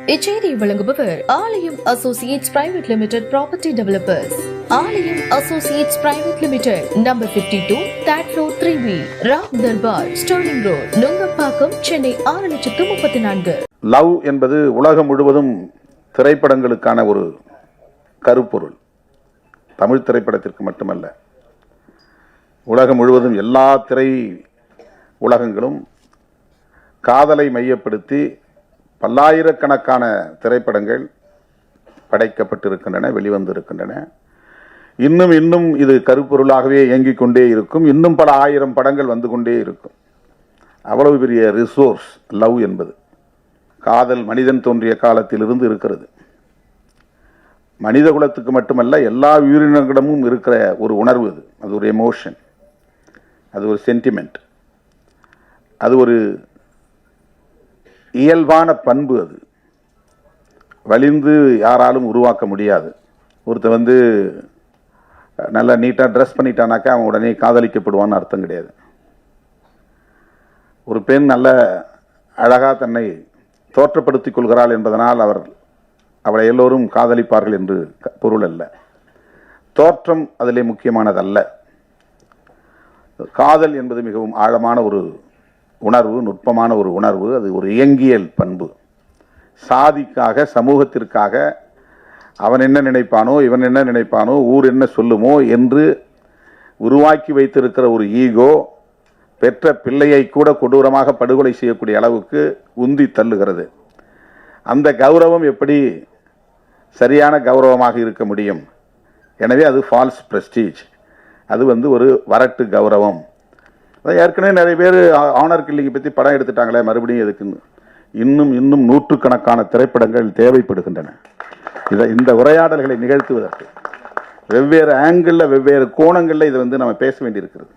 இச்செய்தியை வழங்குபவர் Aalayam associates private limited property developers. Aalayam associates private limited, number 52, third floor, 3B, Ram Darbar, sterling road, Nungambakkam, Chennai 6,34,000. Love என்பது உலகம் முழுவதும் திரைப்படங்களுக்கான ஒரு கருப்பொருள். தமிழ் திரைப்படத்திற்கு மட்டுமல்ல, உலகம் முழுவதும் எல்லா திரை உலகங்களும் காதலை மையப்படுத்தி பல்லாயிரக்கணக்கான திரைப்படங்கள் படைக்கப்பட்டிருக்கின்றன, வெளிவந்திருக்கின்றன. இன்னும் இது கருப்பொருளாகவே இயங்கிக் கொண்டே இருக்கும். இன்னும் பல ஆயிரம் படங்கள் வந்து கொண்டே இருக்கும். அவ்வளவு பெரிய ரிசோர்ஸ் லவ் என்பது. காதல் மனிதன் தோன்றிய காலத்திலிருந்து இருக்கிறது. மனித குலத்துக்கு மட்டுமல்ல, எல்லா உயிரினங்களிடமும் இருக்கிற ஒரு உணர்வு அது. அது ஒரு எமோஷன், அது ஒரு சென்டிமெண்ட், அது ஒரு இயல்பான பண்பு. அது வலிந்து யாராலும் உருவாக்க முடியாது. ஒருத்தர் நல்லா நீட்டாக ட்ரெஸ் பண்ணிட்டானாக்கா அவன் உடனே காதலிக்கப்படுவான்னு அர்த்தம் கிடையாது. ஒரு பெண் நல்ல அழகாக தன்னை தோற்றப்படுத்திக் கொள்கிறாள் என்பதனால் அவளை எல்லோரும் காதலிப்பார்கள் என்று பொருள் அல்ல. தோற்றம் அதிலே முக்கியமானதல்ல. காதல் என்பது மிகவும் ஆழமான ஒரு உணர்வு, நுட்பமான ஒரு உணர்வு. அது ஒரு இயங்கியல் பண்பு. சாதிக்காக, சமூகத்திற்காக அவன் என்ன நினைப்பானோ, இவன் என்ன நினைப்பானோ, ஊர் என்ன சொல்லுமோ என்று உருவாக்கி வைத்திருக்கிற ஒரு ஈகோ பெற்ற பிள்ளையை கூட கொடூரமாக படுகொலை செய்யக்கூடிய அளவுக்கு உந்தி தள்ளுகிறது. அந்த கௌரவம் எப்படி சரியான கௌரவமாக இருக்க முடியும்? எனவே அது ஃபால்ஸ் பிரஸ்டீஜ். அது ஒரு வரட்டு கௌரவம். ஏற்கனவே நிறைய பேர் ஆனர் கில்லிங்கை பற்றி படம் எடுத்துட்டாங்களே, மறுபடியும் எதுக்குன்னு. இன்னும் நூற்றுக்கணக்கான திரைப்படங்கள் தேவைப்படுகின்றன இந்த உரையாடல்களை நிகழ்த்துவதற்கு. வெவ்வேறு ஆங்கிளில், வெவ்வேறு கோணங்களில் இதை நம்ம பேச வேண்டியிருக்கிறது.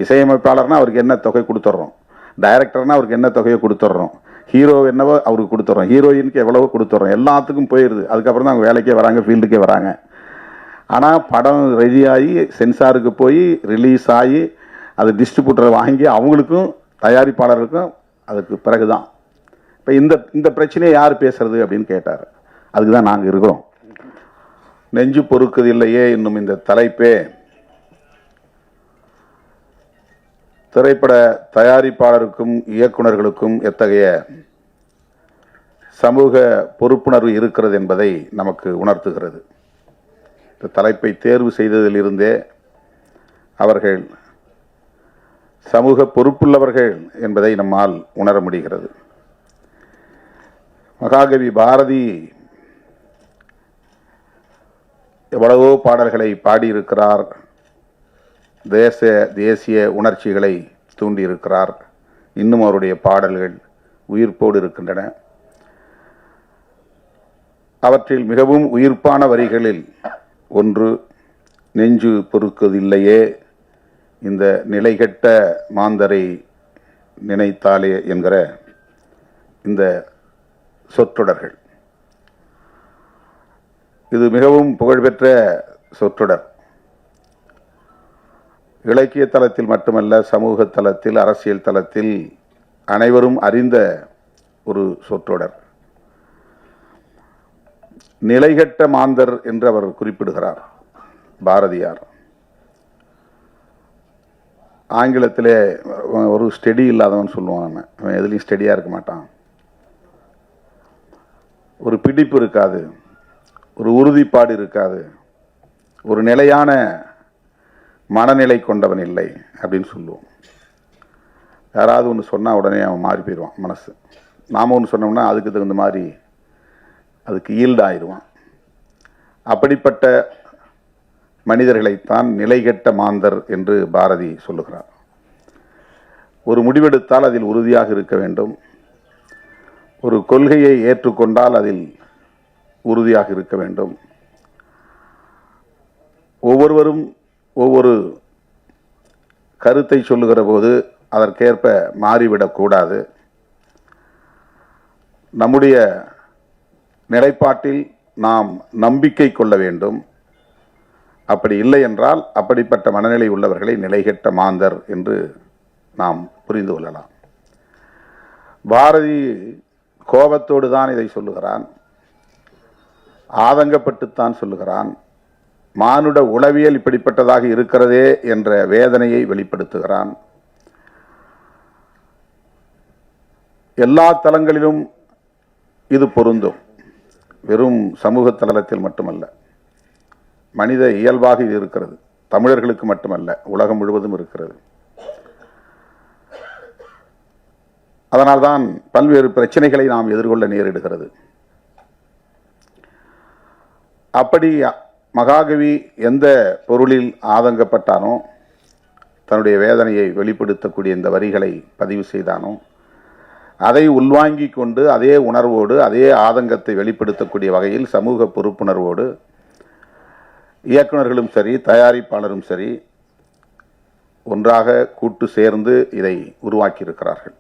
இசையமைப்பாளர்னா அவருக்கு என்ன தொகை கொடுத்துட்றோம், டைரக்டர்னா அவருக்கு என்ன தொகையை கொடுத்துட்றோம், ஹீரோ என்னவோ அவருக்கு கொடுத்துட்றோம், ஹீரோயினுக்கு எவ்வளவோ கொடுத்துட்றோம், எல்லாத்துக்கும் போயிடுது. அதுக்கப்புறம் தான் அவங்க வேலைக்கே வராங்க, ஃபீல்டுக்கே வராங்க. ஆனால் படம் ரெடியாகி சென்சாருக்கு போய் ரிலீஸ் ஆகி அது டிஸ்ட்ரிபியூட்டரை வாங்கி அவங்களுக்கும் தயாரிப்பாளருக்கும் அதுக்கு பிறகுதான். இப்போ இந்த பிரச்சனையை யார் பேசுறது அப்படின்னு கேட்டார். அதுக்கு தான் நாங்கள் இருக்கிறோம். நெஞ்சு பொறுக்குது இல்லையே இன்னும் இந்த தலைப்பே திரைப்பட தயாரிப்பாளருக்கும் இயக்குநர்களுக்கும் எத்தகைய சமூக பொறுப்புணர்வு இருக்கிறது என்பதை நமக்கு உணர்த்துகிறது. இந்த தலைப்பை தேர்வு செய்ததிலிருந்தே அவர்கள் சமூக பொறுப்புள்ளவர்கள் என்பதை நம்மால் உணர முடிகிறது. மகாகவி பாரதி எவ்வளவோ பாடல்களை பாடியிருக்கிறார். தேசிய உணர்ச்சிகளை தூண்டியிருக்கிறார். இன்னும் அவருடைய பாடல்கள் உயிர்ப்போடு இருக்கின்றன. அவற்றில் மிகவும் உயிர்ப்பான வரிகளில் ஒன்று, நெஞ்சு பொறுக்குதில்லையே இந்த நிலைகெட்ட மாந்தரை நினைத்தாலே என்கிற இந்த சொற்றொடர்கள். இது மிகவும் புகழ்பெற்ற சொற்றொடர். இலக்கிய தளத்தில் மட்டுமல்ல, சமூக தளத்தில், அரசியல் தளத்தில் அனைவரும் அறிந்த ஒரு சொற்றொடர். நிலைகெட்ட மாந்தர் என்று அவர் குறிப்பிடுகிறார் பாரதியார். ஆங்கிலத்திலே ஒரு ஸ்டெடி இல்லாதவன் சொல்லுவான். அவன் எதுலையும் ஸ்டெடியாக இருக்க மாட்டான். ஒரு பிடிப்பு இருக்காது, ஒரு உறுதிப்பாடு இருக்காது, ஒரு நிலையான மனநிலை கொண்டவன் இல்லை அப்படின்னு சொல்லுவோம். யாராவது ஒன்று சொன்னால் உடனே அவன் மாறி போயிடுவான் மனசு. நாம் ஒன்று சொன்னோம்னா அதுக்கு தகுந்த மாதிரி அதுக்கு ஈல்டாயிடுவான். அப்படிப்பட்ட மனிதர்களைத்தான் நிலைகெட்ட மாந்தர் என்று பாரதி சொல்லுகிறார். ஒரு முடிவெடுத்தால் அதில் உறுதியாக இருக்க வேண்டும். ஒரு கொள்கையை ஏற்றுக்கொண்டால் அதில் உறுதியாக இருக்க வேண்டும். ஒவ்வொருவரும் ஒவ்வொரு கருத்தை சொல்லுகிற போது அதற்கேற்ப மாறிவிடக்கூடாது. நம்முடைய நிலைப்பாட்டில் நாம் நம்பிக்கை கொள்ள வேண்டும். அப்படி இல்லை என்றால் அப்படிப்பட்ட மனநிலை உள்ளவர்களை நிலைகெட்ட மாந்தர் என்று நாம் புரிந்து கொள்ளலாம். பாரதி கோபத்தோடு தான் இதை சொல்லுகிறான், ஆதங்கப்பட்டுத்தான் சொல்லுகிறான். மானுட உளவியல் இப்படிப்பட்டதாக இருக்கிறதே என்ற வேதனையை வெளிப்படுத்துகிறான். எல்லா தளங்களிலும் இது பொருந்தும், வெறும் சமூக தளத்தில் மட்டுமல்ல, மனித இயல்பாக இது இருக்கிறது. தமிழர்களுக்கு மட்டுமல்ல, உலகம் முழுவதும் இருக்கிறது. அதனால்தான் பல்வேறு பிரச்சனைகளை நாம் எதிர்கொள்ள நேரிடுகிறது. அப்படி மகாகவி எந்த பொருளில் ஆதங்கப்பட்டானோ, தன்னுடைய வேதனையை வெளிப்படுத்தக்கூடிய இந்த வரிகளை பதிவு செய்தானோ, அதை உள்வாங்கிக் கொண்டு அதே உணர்வோடு அதே ஆதங்கத்தை வெளிப்படுத்தக்கூடிய வகையில் சமூக பொறுப்புணர்வோடு இயக்குநர்களும் சரி தயாரிப்பாளரும் சரி ஒன்றாக கூட்டு சேர்ந்து இதை உருவாக்கியிருக்கிறார்கள்.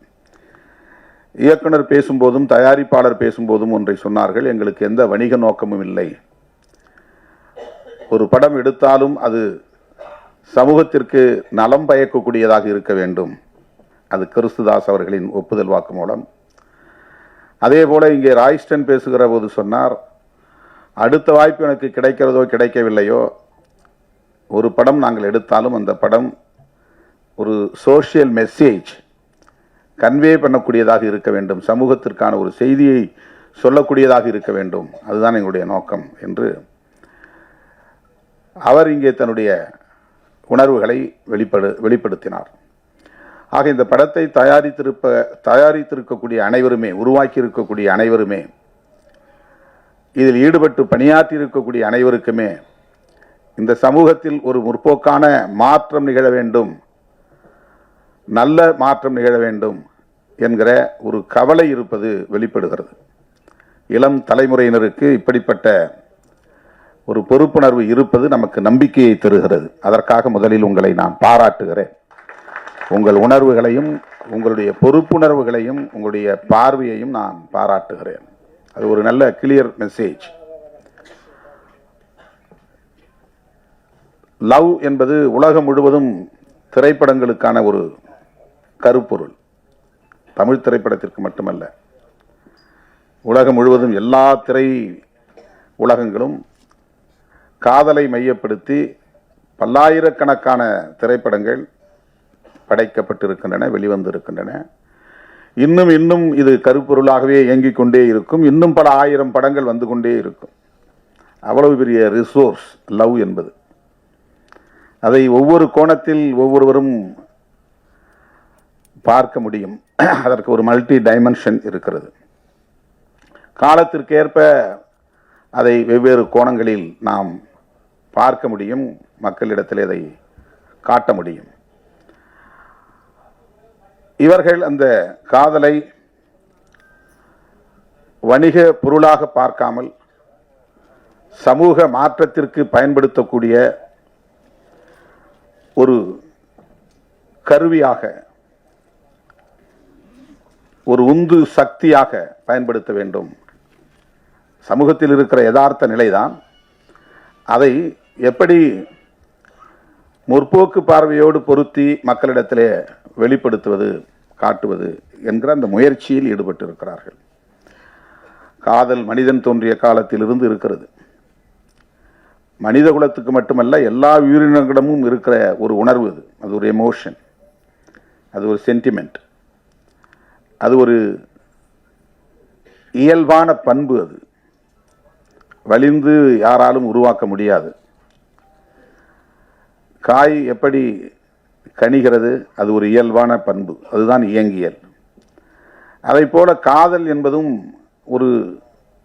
இயக்குனர் பேசும்போதும் தயாரிப்பாளர் பேசும்போதும் ஒன்றை சொன்னார்கள், எங்களுக்கு எந்த வணிக நோக்கமும் இல்லை. ஒரு படம் எடுத்தாலும் அது சமூகத்திற்கு நலம் பயக்கக்கூடியதாக இருக்க வேண்டும். அது கிறிஸ்துதாஸ் அவர்களின் ஒப்புதல் வாக்கு மூலம். அதே போல இங்கே ராய்ஸ்டன் பேசுகிற போது சொன்னார், அடுத்த வாய்ப்பு எனக்கு கிடைக்கிறதோ கிடைக்கவில்லையோ, ஒரு படம் நாங்கள் எடுத்தாலும் அந்த படம் ஒரு சோஷியல் மெசேஜ் கன்வே பண்ணக்கூடியதாக இருக்க வேண்டும், சமூகத்திற்கான ஒரு செய்தியை சொல்லக்கூடியதாக இருக்க வேண்டும், அதுதான் எங்களுடைய நோக்கம் என்று அவர் இங்கே தன்னுடைய உணர்வுகளை வெளிப்படுத்தினார். ஆக இந்த படத்தை தயாரித்திருக்கக்கூடிய அனைவருமே, உருவாக்கி இருக்கக்கூடிய அனைவருமே, இதில் ஈடுபட்டு பணியாற்றி இருக்கக்கூடிய அனைவருக்குமே இந்த சமூகத்தில் ஒரு முற்போக்கான மாற்றம் நிகழ வேண்டும், நல்ல மாற்றம் நிகழ வேண்டும் என்கிற ஒரு கவலை இருப்பது வெளிப்படுகிறது. இளம் தலைமுறையினருக்கு இப்படிப்பட்ட ஒரு பொறுப்புணர்வு இருப்பது நமக்கு நம்பிக்கையை தருகிறது. அதற்காக முதலில் உங்களை நான் பாராட்டுகிறேன். உங்கள் உணர்வுகளையும் உங்களுடைய பொறுப்புணர்வுகளையும் உங்களுடைய பார்வையையும் நான் பாராட்டுகிறேன். அது ஒரு நல்ல கிளியர் மெசேஜ். லவ் என்பது உலகம் முழுவதும் திரைப்படங்களுக்கான ஒரு கருப்பொருள். தமிழ் திரைப்படத்திற்கு மட்டுமல்ல, உலகம் முழுவதும் எல்லா திரை உலகங்களும் காதலை மையப்படுத்தி பல்லாயிரக்கணக்கான திரைப்படங்கள் படைக்கப்பட்டிருக்கின்றன, வெளிவந்திருக்கின்றன. இன்னும் இன்னும் இது கருப்பொருளாகவே இயங்கிக் கொண்டே இருக்கும். இன்னும் பல ஆயிரம் படங்கள் வந்து கொண்டே இருக்கும். அவ்வளவு பெரிய ரிசோர்ஸ் லவ் என்பது. அதை ஒவ்வொரு கோணத்தில் ஒவ்வொருவரும் பார்க்க முடியும். அதற்கு ஒரு மல்டி டைமென்ஷன் இருக்கிறது. காலத்திற்கேற்ப அதை வெவ்வேறு கோணங்களில் நாம் பார்க்க முடியும், மக்களிடத்தில் அதை காட்ட முடியும். இவர்கள் அந்த காதலை வணிக பொருளாக பார்க்காமல் சமூக மாற்றத்திற்கு பயன்படுத்தக்கூடிய ஒரு கருவியாக, ஒரு உந்து சக்தியாக பயன்படுத்த வேண்டும். சமூகத்தில் இருக்கிற யதார்த்த நிலைதான். அதை எப்படி முற்போக்கு பார்வையோடு பொருத்தி மக்களிடத்திலே வெளிப்படுத்துவது, காட்டுவது என்கிற அந்த முயற்சியில் ஈடுபட்டு இருக்கிறார்கள். காதல் மனிதன் தோன்றிய காலத்தில் இருந்து இருக்கிறது. மனித குலத்துக்கு மட்டுமல்ல, எல்லா உயிரினங்களிடமும் இருக்கிற ஒரு உணர்வு அது. அது ஒரு எமோஷன், அது ஒரு சென்டிமெண்ட், அது ஒரு இயல்பான பண்பு. அது வலிந்து யாராலும் உருவாக்க முடியாது. காய் எப்படி கனிகிறது, அது ஒரு இயல்பான பண்பு, அதுதான் இயங்கியல். அதை போல காதல் என்பதும் ஒரு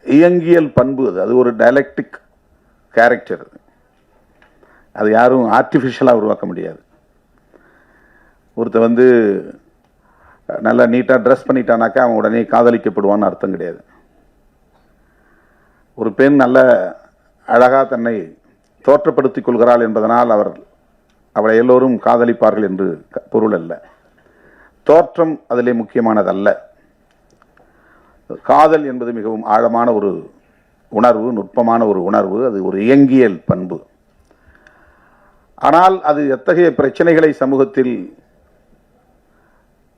இயங்கியல் பண்பு. அது ஒரு டயலெக்டிக் கேரக்டர். அது யாரும் ஆர்டிஃபிஷியலாக உருவாக்க முடியாது. ஒருத்தர் நல்லா நீட்டாக ட்ரெஸ் பண்ணிட்டானாக்கா அவன் உடனே காதலிக்கப்படுவான்னு அர்த்தம் கிடையாது. ஒரு பெண் நல்ல அழகாக தன்னை தோற்றப்படுத்திக் கொள்கிறாள் என்பதனால் அவளை எல்லோரும் காதலிப்பார்கள் என்று பொருள் அல்ல. தோற்றம் அதிலே முக்கியமானதல்ல. காதல் என்பது மிகவும் ஆழமான ஒரு உணர்வு, நுட்பமான ஒரு உணர்வு. அது ஒரு இயங்கியல் பண்பு. ஆனால் அது எத்தகைய பிரச்சனைகளை சமூகத்தில்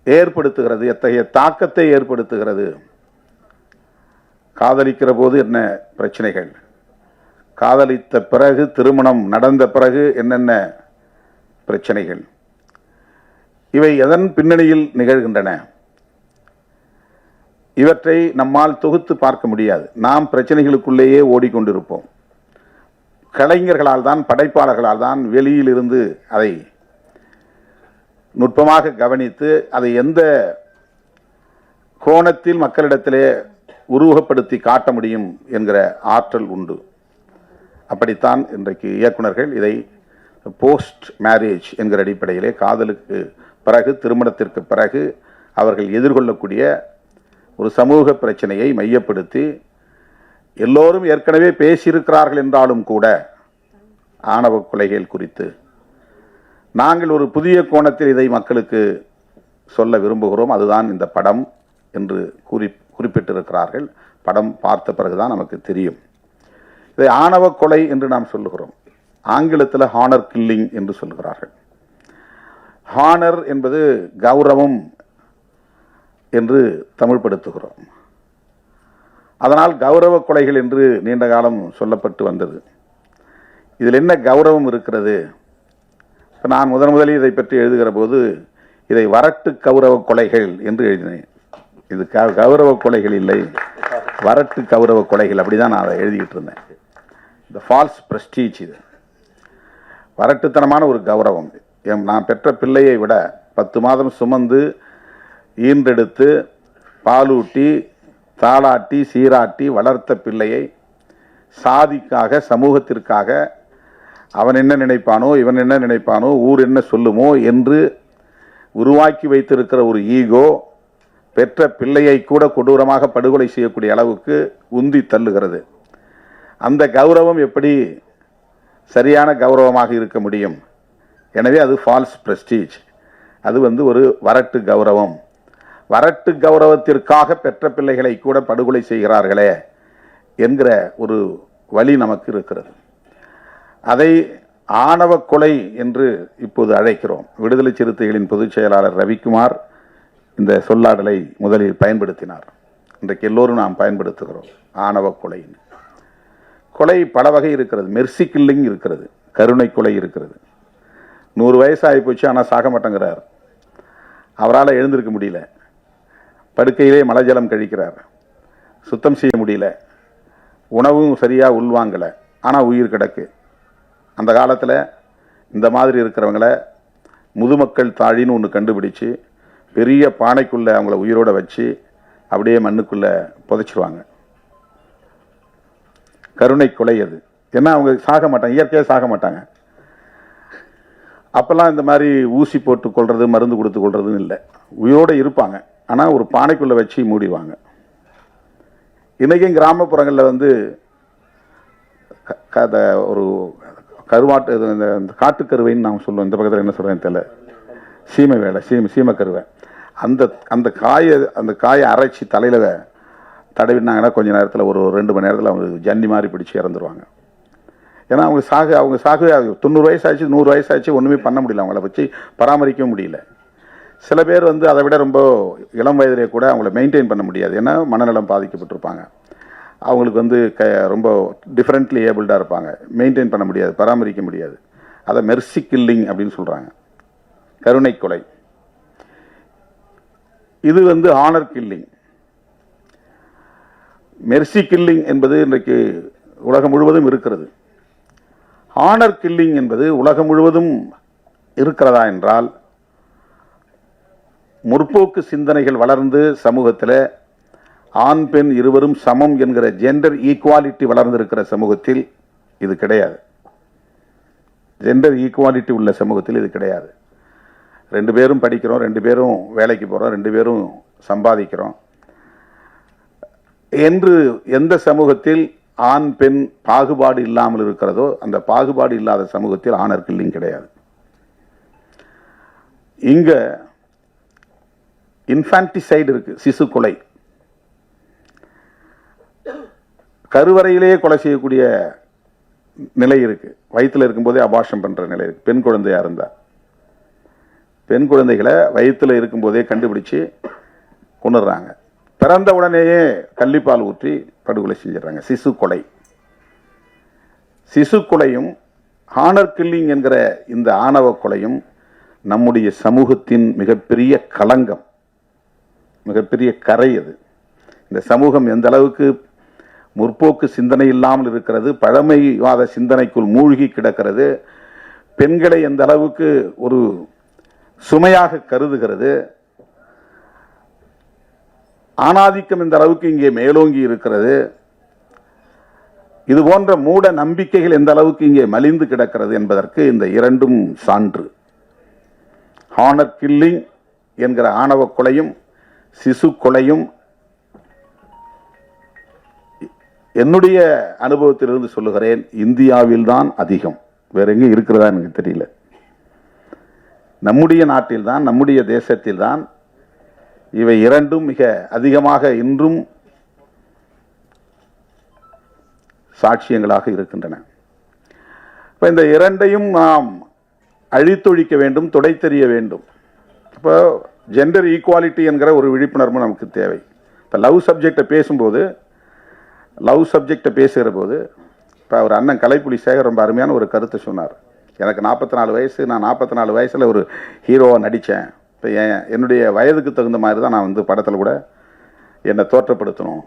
ஏற்படுத்துகிறது, எத்தகைய தாக்கத்தை ஏற்படுத்துகிறது காதலிக்கிற போது என்ன பிரச்சனைகள், காதலித்த பிறகு திருமணம் நடந்த பிறகு என்னென்ன பிரச்சனைகள், இவை எதன் பின்னணியில் நிகழ்கின்றன, இவற்றை நம்மால் தொகுத்து பார்க்க முடியாது. நாம் பிரச்சனைகளுக்குள்ளேயே ஓடிக்கொண்டிருப்போம். கலைஞர்களால் தான், படைப்பாளர்களால் தான் வெளியிலிருந்து அதை நுட்பமாக கவனித்து அதை எந்த கோணத்தில் மக்களிடத்திலே உருவகப்படுத்தி காட்ட முடியும் என்கிற ஆற்றல் உண்டு. அப்படித்தான் இன்றைக்கு இயக்குனர்கள் இதை போஸ்ட் மேரேஜ் என்கிற அடிப்படையிலே காதலுக்கு பிறகு, திருமணத்திற்கு பிறகு அவர்கள் எதிர்கொள்ளக்கூடிய ஒரு சமூக பிரச்சனையை மையப்படுத்தி, எல்லோரும் ஏற்கனவே பேசியிருக்கிறார்கள் என்றாலும் கூட ஆணவ கொலைகள் குறித்து நாங்கள் ஒரு புதிய கோணத்தில் இதை மக்களுக்கு சொல்ல விரும்புகிறோம். அதுதான் இந்த படம் என்று குறிப்பிட்டிருக்கிறார்கள். படம் பார்த்த பிறகுதான் நமக்கு தெரியும். இதை ஆணவ கொலை என்று நாம் சொல்லுகிறோம். ஆங்கிலத்தில் ஹானர் கில்லிங் என்று சொல்லுகிறார்கள். ஹானர் என்பது கௌரவம் என்று தமிழ்படுத்துகிறோம். அதனால் கௌரவ கொலைகள் என்று நீண்ட காலம் சொல்லப்பட்டு வந்தது. இதில் என்ன கௌரவம் இருக்கிறது? இப்போ நான் முதலில் இதை பற்றி எழுதுகிற போது இதை வரட்டு கௌரவ கொலைகள் என்று எழுதினேன். இது கௌரவ கொலைகள் இல்லை, வரட்டு கௌரவ கொலைகள், அப்படிதான் நான் அதை எழுதிக்கிட்டு இருந்தேன். இந்த ஃபால்ஸ் பிரஸ்டீஜ், இது வரட்டுத்தனமான ஒரு கௌரவம். நான் பெற்ற பிள்ளையை விட 10 மாதம் சுமந்து ஈன்றெடுத்து பாலூட்டி தாளாட்டி சீராட்டி வளர்த்த பிள்ளையை சாதிக்காக, சமூகத்திற்காக அவன் என்ன நினைப்பானோ, இவன் என்ன நினைப்பானோ, ஊர் என்ன சொல்லுமோ என்று உருவாக்கி வைத்திருக்கிற ஒரு ஈகோ பெற்ற பிள்ளையை கூட கொடூரமாக படுகொலை செய்யக்கூடிய அளவுக்கு உந்தி தள்ளுகிறது. அந்த கௌரவம் எப்படி சரியான கௌரவமாக இருக்க முடியும்? எனவே அது ஃபால்ஸ் பிரஸ்டீஜ். அது ஒரு வரட்டு கௌரவம். வரட்டு கௌரவத்திற்காக பெற்ற பிள்ளைகளை கூட படுகொலை செய்கிறார்களே என்கிற ஒரு வழி நமக்கு இருக்கிறது. அதை ஆணவ கொலை என்று இப்போது அழைக்கிறோம். விடுதலை சிறுத்தைகளின் பொதுச் செயலாளர் ரவிக்குமார் இந்த சொல்லாடலை முதலில் பயன்படுத்தினார். இன்றைக்கு எல்லோரும் நாம் பயன்படுத்துகிறோம். ஆணவ கொலை. கொலை பல வகை இருக்கிறது. மெர்சி கில்லிங் இருக்கிறது, கருணை கொலை இருக்கிறது. 100 வயசு ஆகி போச்சு, ஆனால் சாக மாட்டேங்கிறார். அவரால் எழுந்திருக்க முடியல, படுக்கையிலே மலஜலம் கழிக்கிறார், சுத்தம் செய்ய முடியல, உணவும் சரியாக உள்வாங்கலை, ஆனால் உயிர் கிடக்கு. அந்த காலத்தில் இந்த மாதிரி இருக்கிறவங்கள முதுமக்கள் தாழின்னு ஒன்று கண்டுபிடிச்சு பெரிய பானைக்குள்ளே அவங்கள உயிரோட வச்சு அப்படியே மண்ணுக்குள்ளே புதைச்சிருவாங்க. கருணை கொலை அது. ஏன்னா அவங்க சாக மாட்டாங்க, இயற்கையாக சாக மாட்டாங்க. அப்போல்லாம் இந்த மாதிரி ஊசி போட்டு கொள்வது, மருந்து கொடுத்து கொள்றதுன்னு இல்லை, உயிரோடு இருப்பாங்க. ஆனால் ஒரு பானைக்குள்ளே வச்சு மூடிவாங்க. இன்றைக்கும் கிராமப்புறங்களில் ஒரு கருவாட்டு, இந்த காட்டுக்கருவைன்னு நாம் சொல்லுவோம். இந்த பக்கத்தில் என்ன சொல்கிறேன்னு தெரியல, சீமை வேலை, சீமைக்கருவை. அந்த காயை அரைச்சி தலையில் தடவினாங்கன்னா கொஞ்ச நேரத்தில், ஒரு 2 மணி நேரத்தில் அவங்க ஜன்னி மாதிரி பிடிச்சி இறந்துருவாங்க. ஏன்னா அவங்க சாகவே 90 வயசு ஆச்சு, 100 வயசு ஆச்சு, ஒன்றுமே பண்ண முடியல, அவங்கள வச்சு பராமரிக்கவும் முடியல. சில பேர் அதை விட ரொம்ப இளம் வயதிலே கூட அவங்கள மெயின்டைன் பண்ண முடியாது. ஏன்னா மனநலம் பாதிக்கப்பட்டிருப்பாங்க. அவங்களுக்கு ரொம்ப டிஃப்ரெண்ட்லி ஏபிள்டாக இருப்பாங்க, மெயின்டைன் பண்ண முடியாது, பராமரிக்க முடியாது. அதை மெர்சி கில்லிங் அப்படின்னு சொல்கிறாங்க, கருணை கொலை. இது ஹானர் கில்லிங். மெர்சி கில்லிங் என்பது இன்றைக்கு உலகம் முழுவதும் இருக்கிறது. ஹானர் கில்லிங் என்பது உலகம் முழுவதும் இருக்கிறதா என்றால், முற்போக்கு சிந்தனைகள் வளர்ந்து சமூகத்தில் ஆண் பெண் இருவரும் சமம் என்கிற ஜெண்டர் ஈக்குவாலிட்டி வளர்ந்திருக்கிற சமூகத்தில் இது கிடையாது. ஜெண்டர் ஈக்குவாலிட்டி உள்ள சமூகத்தில் இது கிடையாது. 2 பேரும் படிக்கிறோம், 2 பேரும் வேலைக்கு போகிறோம், 2 பேரும் சம்பாதிக்கிறோம் என்று எந்த சமூகத்தில் ஆண் பெண் பாகுபாடு இல்லாமல் இருக்கிறதோ அந்த பாகுபாடு இல்லாத சமூகத்தில் ஆணர் கில்லிங் கிடையாது. இங்க இன்ஃபான்டிசைடு இருக்கு, சிசு கொலை. கருவறையிலேயே கொலை செய்யக்கூடிய நிலை இருக்கு. வயிற்றில் இருக்கும்போதே அபார்ஷன் பண்ற நிலை இருக்கு. பெண் குழந்தையா இருந்தா, பெண் குழந்தைகளை வயிற்றில் இருக்கும்போதே கண்டுபிடிச்சு கொண்டுறாங்க. பிறந்த உடனேயே கள்ளிப்பால் ஊற்றி படுகொலை செஞ்சிடறாங்க. சிசு கொலை. சிசு கொலையும் ஹானர் கில்லிங் என்கிற இந்த ஆணவ கொலையும் நம்முடைய சமூகத்தின் மிகப்பெரிய களங்கம், மிகப்பெரிய கரை. அது இந்த சமூகம் எந்த அளவுக்கு முற்போக்கு சிந்தனை இல்லாமல் இருக்கிறது, பழமைவாத சிந்தனைக்குள் மூழ்கி கிடக்கிறது, பெண்களை எந்த அளவுக்கு ஒரு சுமையாக கருதுகிறது, ஆணாதிக்கம் இந்த அளவுக்கு இங்கே மேலோங்கி இருக்கிறது, இது போன்ற மூட நம்பிக்கைகள் எந்த அளவுக்கு இங்கே மலிந்து கிடக்கிறது என்பதற்கு இந்த இரண்டும் சான்று. ஹானர் கில்லிங் என்கிற ஆணவ கொலையும் சிசு கொலையும் என்னுடைய அனுபவத்திலிருந்து சொல்லுகிறேன், இந்தியாவில் தான் அதிகம். வேற எங்கேயும் இருக்கிறதா எனக்கு தெரியல. நம்முடைய நாட்டில் தான், நம்முடைய தேசத்தில் தான் இவை இரண்டும் மிக அதிகமாக இன்றும் சாட்சியங்களாக இருக்கின்றன. இப்போ இந்த இரண்டையும் நாம் அழித்தொழிக்க வேண்டும், துடைத்தெறிய வேண்டும். இப்போ ஜெண்டர் ஈக்குவாலிட்டி என்கிற ஒரு விழிப்புணர்வு நமக்கு தேவை. இப்போ லவ் சப்ஜெக்டை பேசுகிற போது இப்போ அவர் அண்ணன் கலைப்புலி சேகர் ரொம்ப அருமையான ஒரு கருத்தை சொன்னார். எனக்கு 44 வயசு, நான் 44 வயசில் ஒரு ஹீரோவாக நடித்தேன். இப்போ என்னுடைய வயதுக்கு தகுந்த மாதிரி தான் நான் வந்து படத்தில் கூட என்னை தோற்றப்படுத்தணும்.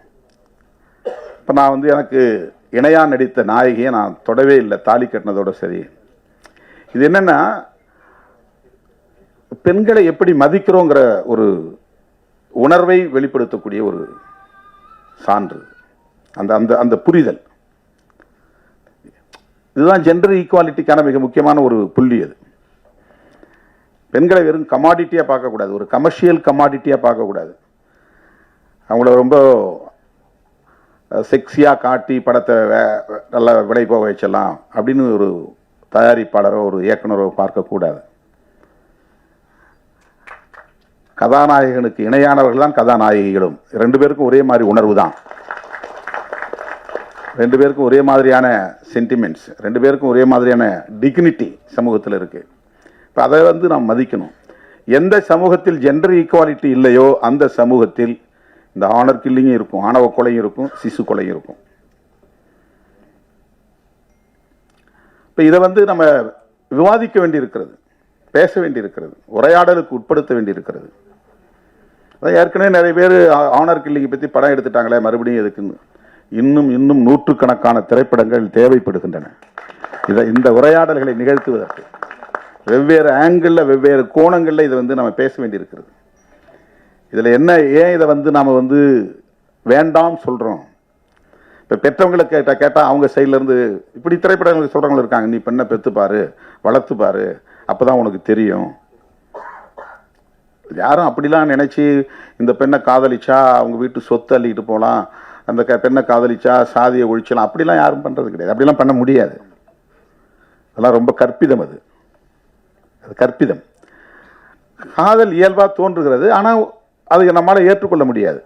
இப்போ நான் வந்து எனக்கு இணையாக நடித்த நாயகியை நான் தொடவே இல்லை, தாலி கட்டினதோட சரி. இது என்னென்னா, பெண்களை எப்படி மதிக்கிறோங்கிற ஒரு உணர்வை வெளிப்படுத்தக்கூடிய ஒரு சான்று, அந்த அந்த அந்த புரிதல். இதுதான் ஜெண்டர் ஈக்குவாலிட்டிக்கான மிக முக்கியமான ஒரு புள்ளி. அது பெண்களை வெறும் கமாடிட்டியாக பார்க்கக்கூடாது, ஒரு கமர்ஷியல் கமாடிட்டியாக பார்க்கக்கூடாது. அவங்கள ரொம்ப செக்ஸியாக காட்டி படத்தை நல்லா விலை போக வச்சிடலாம் அப்படின்னு ஒரு தயாரிப்பாளரோ ஒரு இயக்குனரோ பார்க்கக்கூடாது. கதாநாயகனுக்கு இணையானவர்கள் தான் கதாநாயகிகளும். 2 பேருக்கும் ஒரே மாதிரி உணர்வு தான், 2 பேருக்கும் ஒரே மாதிரியான சென்டிமெண்ட்ஸ், 2 பேருக்கும் ஒரே மாதிரியான டிக்னிட்டி சமூகத்தில் இருக்கு. இப்போ அதை வந்து நாம் மதிக்கணும். எந்த சமூகத்தில் ஜெண்டர் ஈக்குவாலிட்டி இல்லையோ அந்த சமூகத்தில் இந்த ஹானர் கில்லிங்கும் இருக்கும், ஆணவ கொலையும் இருக்கும், சிசு கொலையும் இருக்கும். இப்போ இதை வந்து நம்ம விவாதிக்க வேண்டியிருக்கிறது, பேச வேண்டியிருக்கிறது, உரையாடலுக்கு உட்படுத்த வேண்டியிருக்கிறது. அதான் ஏற்கனவே நிறைய பேர் ஆனர் கில்லிங்கை பற்றி படம் எடுத்துட்டாங்களே, மறுபடியும் எதுக்குன்னு. இன்னும் நூற்றுக்கணக்கான திரைப்படங்கள் தேவைப்படுகின்றன இந்த உரையாடல்களை நிகழ்த்துவதற்கு. வெவ்வேறு ஆங்கிளில் வெவ்வேறு கோணங்களில் இதை வந்து நம்ம பேச வேண்டியிருக்கிறது. இதில் என்ன, ஏன் இதை வந்து நாம் வந்து வேண்டாம் சொல்கிறோம்? இப்போ பெற்றவங்களை கேட்டால் அவங்க சைட்லேருந்து இப்படி திரைப்படங்களுக்கு சொல்கிறவங்களும் இருக்காங்க. நீ பெண்ணை பெற்றுப்பாரு, வளர்த்துப்பாரு, அப்போ தான் உனக்கு தெரியும். யாரும் அப்படிலாம் நினச்சி இந்த பெண்ணை காதலிச்சா அவங்க வீட்டு சொத்து அள்ளிக்கிட்டு போகலாம், அந்த பெண்ணை காதலிச்சா சாதியை ஒழிச்சலாம், அப்படிலாம் யாரும் பண்ணுறது கிடையாது. அப்படிலாம் பண்ண முடியாது. அதெல்லாம் ரொம்ப கற்பிதம். அது கற்பிதம். காதல் இயல்பாக தோன்றுகிறது, ஆனால் அது நம்மளால் ஏற்றுக்கொள்ள முடியாது.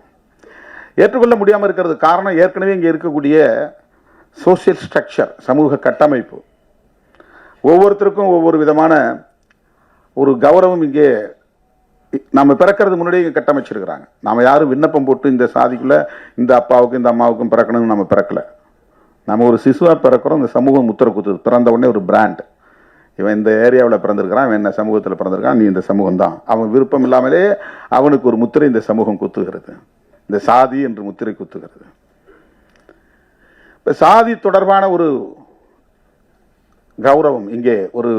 ஏற்றுக்கொள்ள முடியாமல் இருக்கிறது காரணம் ஏற்கனவே இங்கே இருக்கக்கூடிய சோசியல் ஸ்ட்ரக்சர், சமூக கட்டமைப்பு. ஒவ்வொருத்தருக்கும் ஒவ்வொரு விதமான ஒரு கௌரவம் இங்கே நம்ம பிறக்கிறது முன்னாடியே இங்கே கட்டமைச்சிருக்கிறாங்க. நாம் யாரும் விண்ணப்பம் போட்டு இந்த சாதிக்குள்ள இந்த அப்பாவுக்கும் இந்த அம்மாவுக்கும் பிறக்கணும்னு நம்ம பிறக்கல. நம்ம ஒரு சிசுவாக பிறக்கிறோம், இந்த சமூகம் முத்திரை குத்துது. பிறந்த உடனே ஒரு பிராண்ட், இவன் இந்த ஏரியாவில் பிறந்திருக்கிறான், இவன் என்ன சமூகத்தில் பிறந்திருக்கான், நீ இந்த சமூகம் தான். அவன் விருப்பம் இல்லாமலே அவனுக்கு ஒரு முத்திரை இந்த சமூகம் குத்துகிறது, இந்த சாதி என்று முத்திரை குத்துகிறது. இப்போ சாதி தொடர்பான ஒரு கௌரவம் இங்கே, ஒரு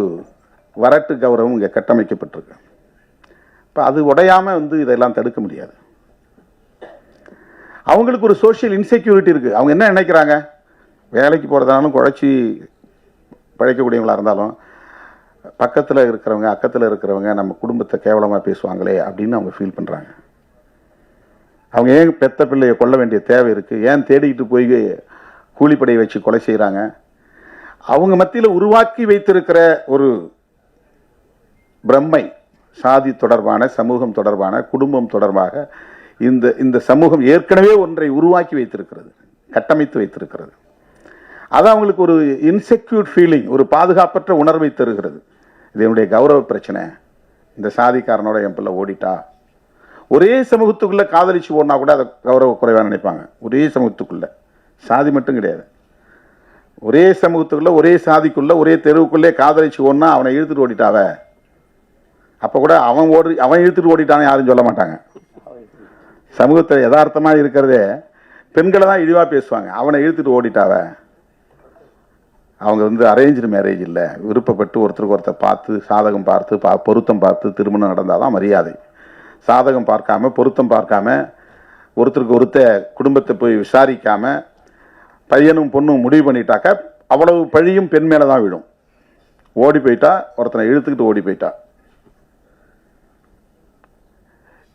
வரட்டு கௌரவம் இங்கே கட்டமைக்கப்பட்டிருக்கு. இப்போ அது உடையாமல் வந்து இதெல்லாம் தடுக்க முடியாது. அவங்களுக்கு ஒரு சோஷியல் இன்செக்யூரிட்டி இருக்குது. அவங்க என்ன நினைக்கிறாங்க, வேலைக்கு போகிறதாலும் குழைச்சி பழைக்கக்கூடியவங்களாக இருந்தாலும் பக்கத்தில் இருக்கிறவங்க அக்கத்தில் இருக்கிறவங்க நம்ம குடும்பத்தை கேவலமாக பேசுவாங்களே அப்படின்னு அவங்க ஃபீல் பண்ணுறாங்க. அவங்க ஏன் பெத்த பிள்ளையை கொல்ல வேண்டிய தேவை இருக்குது, ஏன் தேடிக்கிட்டு போய் கூலிப்படையை வச்சு கொலை செய்கிறாங்க? அவங்க மத்தியில் உருவாக்கி வைத்திருக்கிற ஒரு பிரம்மை, சாதி தொடர்பான, சமூகம் தொடர்பான, குடும்பம் தொடர்பாக இந்த சமூகம் ஏற்கனவே ஒன்றை உருவாக்கி வைத்திருக்கிறது, கட்டமைத்து வைத்திருக்கிறது. அது அவங்களுக்கு ஒரு இன்செக்யூர் ஃபீலிங், ஒரு பாதுகாப்பற்ற உணர்வை தருகிறது. இது என்னுடைய கௌரவ பிரச்சனை, இந்த சாதிக்காரனோட என் பிள்ளை ஓடிட்டா, ஒரே சமூகத்துக்குள்ள காதலிச்சு ஓடினா கூட அதை கௌரவ குறைவாக நினைப்பாங்க. ஒரே சமூகத்துக்குள்ள, சாதி மட்டும் கிடையாது, ஒரே சமூகத்துக்குள்ள ஒரே சாதிக்குள்ள ஒரே தெருவுக்குள்ளே காதலிச்சு ஓடினா அவனை இழுத்துட்டு ஓடிட்டாவ, அப்ப கூட அவன் இழுத்துட்டு ஓடிட்டானே யாரும் சொல்ல மாட்டாங்க. சமூகத்தில் யதார்த்தமா இருக்கிறதே பெண்களை தான் இழிவா பேசுவாங்க. அவனை இழுத்துட்டு ஓடிட்டாவ, அவங்க அரேஞ்சு மேரேஜ் இல்லை, விருப்பப்பட்டு ஒருத்தருக்கு ஒருத்தர் பார்த்து சாதகம் பார்த்து பொருத்தம் பார்த்து திருமணம் நடந்தாதான் மரியாதை. சாதகம் பார்க்காம பொருத்தம் பார்க்காம ஒருத்தருக்கு ஒருத்த குடும்பத்தை போய் விசாரிக்காம பையனும் பொண்ணும் முடிவு பண்ணிட்டாக்க அவ்வளவு பழியும் பெண் மேல தான் விடும். ஓடி போயிட்டா, ஒருத்தனை இழுத்துக்கிட்டு ஓடி போயிட்டா.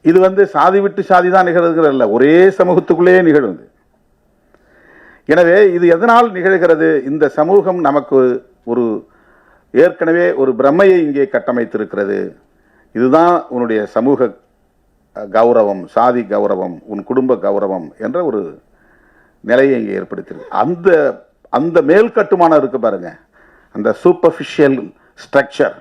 இது சாதி விட்டு சாதி தான் நிகழ்கிறது இல்லை, ஒரே சமூகத்துக்குள்ளேயே நிகழுது. எனவே இது எதனால் நிகழ்கிறது? இந்த சமூகம் நமக்கு ஒரு ஏற்கனவே ஒரு பிரமையை இங்கே கட்டமைத்திருக்கிறது. இதுதான் உன்னுடைய சமூக கௌரவம், சாதி கௌரவம், உன் குடும்ப கௌரவம் என்ற ஒரு நிலையை இங்கே ஏற்படுத்தியிருக்கு. அந்த அந்த மேல் கட்டுமானம் இருக்கு பாருங்க, அந்த சூப்பர்ஃபிஷியல் ஸ்ட்ரக்சர்,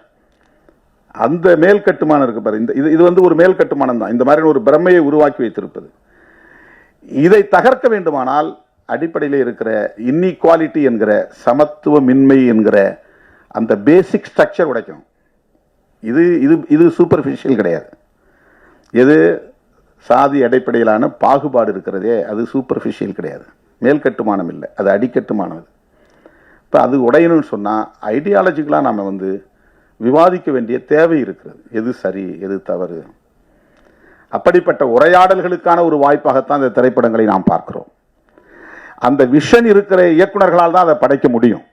அந்த மேல் கட்டுமானம் இருக்கு பாருங்க. இது ஒரு மேல் கட்டுமானம் தான், இந்த மாதிரி ஒரு பிரமையை உருவாக்கி வைத்திருப்பது. இதை தகர்க்க வேண்டுமானால் அடிப்படையில் இருக்கிற இன்இக்வாலிட்டி என்கிற சமத்துவமின்மை என்கிற அந்த பேசிக் ஸ்ட்ரக்சர் உடைக்கணும். இது இது இது சூப்பர்ஃபிஷியல் கிடையாது. எது சாதி அடிப்படையிலான பாகுபாடு இருக்கிறதே அது சூப்பர்ஃபிஷியல் கிடையாது, மேல் கட்டுமானம் இல்லை, அது அடிக்கட்டுமானம். இப்போ அது உடையணும்னு சொன்னால் ஐடியாலஜிக்கலாக நாம் விவாதிக்க வேண்டிய தேவை இருக்கிறது. எது சரி எது தவறு, அப்படிப்பட்ட உரையாடல்களுக்கான ஒரு வாய்ப்பாகத்தான் இந்த திரைப்படங்களை நாம் பார்க்கிறோம். அந்த விஷன் இருக்கிற இயக்குனர்களால் தான் அதை படைக்க முடியும்.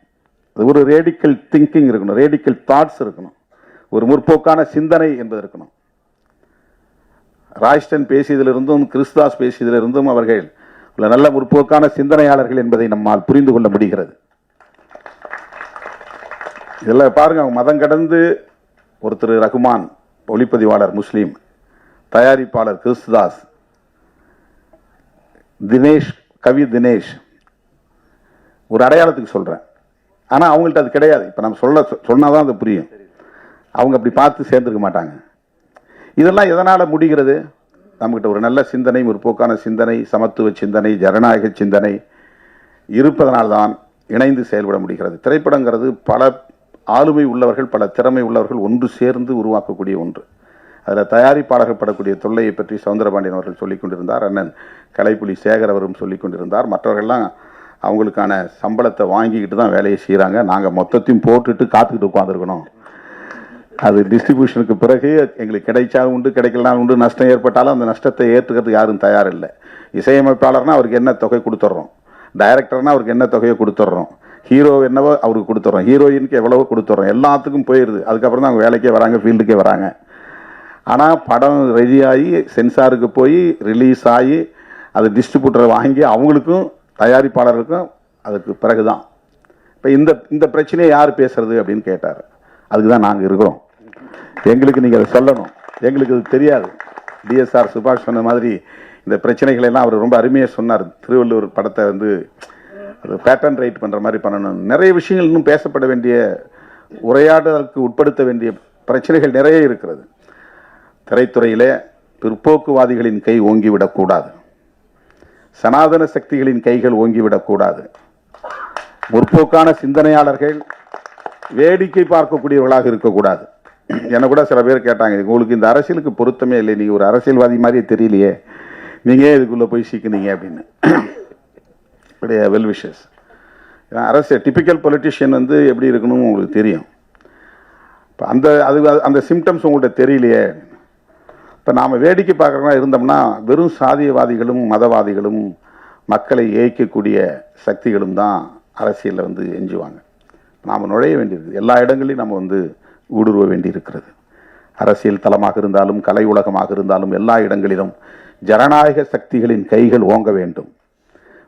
அது ஒரு ரேடிக்கல் திங்கிங் இருக்கணும், ரேடிக்கல் தாட்ஸ் இருக்கணும், ஒரு முற்போக்கான சிந்தனை என்பது இருக்கணும். ராய்ஸ்டன் பேசியதிலிருந்தும் கிறிஸ்தாஸ் பேசியதிலிருந்தும் அவர்கள் நல்ல முற்போக்கான சிந்தனையாளர்கள் என்பதை நம்மால் புரிந்து கொள்ள முடிகிறது. இதெல்லாம் பாருங்க, மதம் கடந்து ஒருத்தர் ரகுமான் ஒளிப்பதிவாளர் முஸ்லீம், தயாரிப்பாளர் கிறிஸ்தாஸ், தினேஷ் கவி தினேஷ், ஒரு அடையாளத்துக்கு சொல்றேன். ஆனா அவங்கள்ட்ட அது கிடையாது. இப்ப நம்ம சொன்னாதான் அது புரியும். அவங்க அப்படி பார்த்து சேர்ந்துருக்க மாட்டாங்க. இதெல்லாம் எதனால முடிகிறது? நம்மகிட்ட ஒரு நல்ல சிந்தனை, முற்போக்கான சிந்தனை, சமத்துவ சிந்தனை, ஜனநாயக சிந்தனை இருப்பதனால்தான் இணைந்து செயல்பட முடிகிறது. திரைப்படங்கிறது பல ஆளுமை உள்ளவர்கள், பல திறமை உள்ளவர்கள் ஒன்று சேர்ந்து உருவாக்கக்கூடிய ஒன்று. அதில் தயாரிப்பாளர்கள் படக்கூடிய தொல்லையை பற்றி சவுந்தரபாண்டியன் அவர்கள் சொல்லிக் கொண்டிருந்தார், அண்ணன் கலைப்புலி சேகர் அவரும் சொல்லிக் கொண்டிருந்தார். மற்றவர்கள்லாம் அவங்களுக்கான சம்பளத்தை வாங்கிக்கிட்டு தான் வேலையை செய்கிறாங்க. நாங்கள் மொத்தத்தையும் போட்டுட்டு காத்துக்கிட்டு உட்காந்துருக்கணும். அது டிஸ்ட்ரிபியூஷனுக்கு பிறகு எங்களுக்கு கிடைச்சாலும் உண்டு, கிடைக்கலனாலும் உண்டு, நஷ்டம் ஏற்பட்டாலும் அந்த நஷ்டத்தை ஏற்றுக்கிறதுக்கு யாரும் தயார் இல்லை. இசையமைப்பாளர்னா அவருக்கு என்ன தொகை கொடுத்துட்றோம், டைரக்டர்னா அவருக்கு என்ன தொகையை கொடுத்துட்றோம், ஹீரோ என்னவோ அவருக்கு கொடுத்துட்றோம், ஹீரோயினுக்கு எவ்வளவோ கொடுத்துட்றோம், எல்லாத்துக்கும் போயிடுது. அதுக்கப்புறம் தான் அவங்க வேலைக்கே வராங்க, ஃபீல்டுக்கே வராங்க. ஆனால் படம் ரெடியாகி சென்சாருக்கு போய் ரிலீஸ் ஆகி அது டிஸ்ட்ரிபியூட்டரை வாங்கி அவங்களுக்கும் தயாரிப்பாளருக்கும் அதுக்கு பிறகுதான். இப்போ இந்த பிரச்சனையை யார் பேசுறது அப்படின்னு கேட்டார். அதுக்கு தான் நாங்கள் இருக்கிறோம். எங்களுக்கு நீங்கள் அதை சொல்லணும், எங்களுக்கு அது தெரியாது. டிஎஸ்ஆர் சுபாஷ் சொன்ன மாதிரி இந்த பிரச்சனைகள் எல்லாம் அவர் ரொம்ப அருமையாக சொன்னார். திருவள்ளுவர் படத்தை அது பேட்டர்ன் ரைட் பண்ணுற மாதிரி பண்ணணும். நிறைய விஷயங்கள் இன்னும் பேசப்பட வேண்டிய, உரையாடலுக்கு உட்படுத்த வேண்டிய பிரச்சனைகள் நிறைய இருக்கிறது. திரைத்துறையிலே பிற்போக்குவாதிகளின் கை ஓங்கிவிடக்கூடாது, சனாதன சக்திகளின் கைகள் ஓங்கிவிடக்கூடாது. முற்போக்கான சிந்தனையாளர்கள் வேடிக்கை பார்க்கக்கூடியவர்களாக இருக்கக்கூடாது. என கூட சில பேர் கேட்டாங்க, உங்களுக்கு இந்த அரசியலுக்கு பொருத்தமே இல்லை, நீங்க ஒரு அரசியல்வாதி மாதிரியே தெரியலையே, நீங்க இதுக்குள்ள போய் சிக்கினீங்க அப்படின்னு. Well wishes. அரசியல் டிபிக்கல் பொலிட்டிஷியன் எப்படி இருக்கணும் உங்களுக்கு தெரியும். இப்போ அந்த சிம்டம்ஸ் உங்கள்கிட்ட தெரியலையே. இப்போ நாம் வேடிக்கை பார்க்குறவங்களா இருந்தோம்னா வெறும் சாதியவாதிகளும் மதவாதிகளும் மக்களை ஏய்க்கக்கூடிய சக்திகளும் தான் அரசியலில் எஞ்சுவாங்க. நாம் நுழைய வேண்டியிருக்கு, எல்லா இடங்களையும் நம்ம ஊடுருவ வேண்டியிருக்கிறது. அரசியல் தளமாக இருந்தாலும் கலை உலகமாக இருந்தாலும் எல்லா இடங்களிலும் ஜனநாயக சக்திகளின் கைகள் ஓங்க வேண்டும்.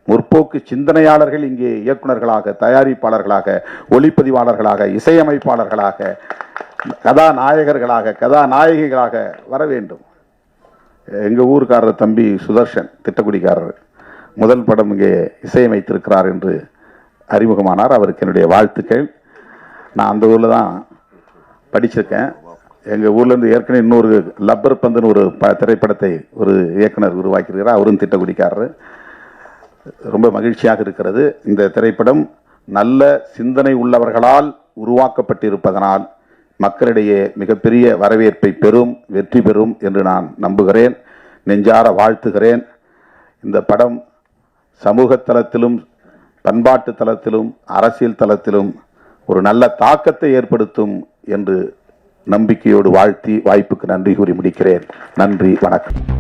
முற்போக்கு சிந்தனையாளர்கள் இங்கே இயக்குநர்களாக, தயாரிப்பாளர்களாக, ஒளிப்பதிவாளர்களாக, இசையமைப்பாளர்களாக, கதாநாயகர்களாக, கதாநாயகிகளாக வர வேண்டும். எங்கள் ஊருக்காரர் தம்பி சுதர்ஷன், திட்டக்குடிக்காரர், முதல் படம் இங்கே இசையமைத்திருக்கிறார் என்று அறிமுகமானார். அவருக்கு என்னுடைய வாழ்த்துக்கள். நான் அந்த ஊரில் தான் படிச்சிருக்கேன். எங்கள் ஊர்லேருந்து ஏற்கனவே இன்னொரு லப்பர் பந்துன்னு ஒரு திரைப்படத்தை ஒரு இயக்குனர் உருவாக்கியிருக்கிறார். அவரும் திட்டக்குடிக்காரர். ரொம்ப மகிழ்ச்சியாக இருக்கிறது. இந்த திரைப்படம் நல்ல சிந்தனை உள்ளவர்களால் உருவாக்கப்பட்டிருப்பதனால் மக்களிடையே மிகப்பெரிய வரவேற்பை பெறும், வெற்றி பெறும் என்று நான் நம்புகிறேன், நெஞ்சார வாழ்த்துகிறேன். இந்த படம் சமூக தளத்திலும் பண்பாட்டு தளத்திலும் அரசியல் தளத்திலும் ஒரு நல்ல தாக்கத்தை ஏற்படுத்தும் என்று நம்பிக்கையோடு வாழ்த்தி வாய்ப்புக்கு நன்றி கூறி முடிக்கிறேன். நன்றி, வணக்கம்.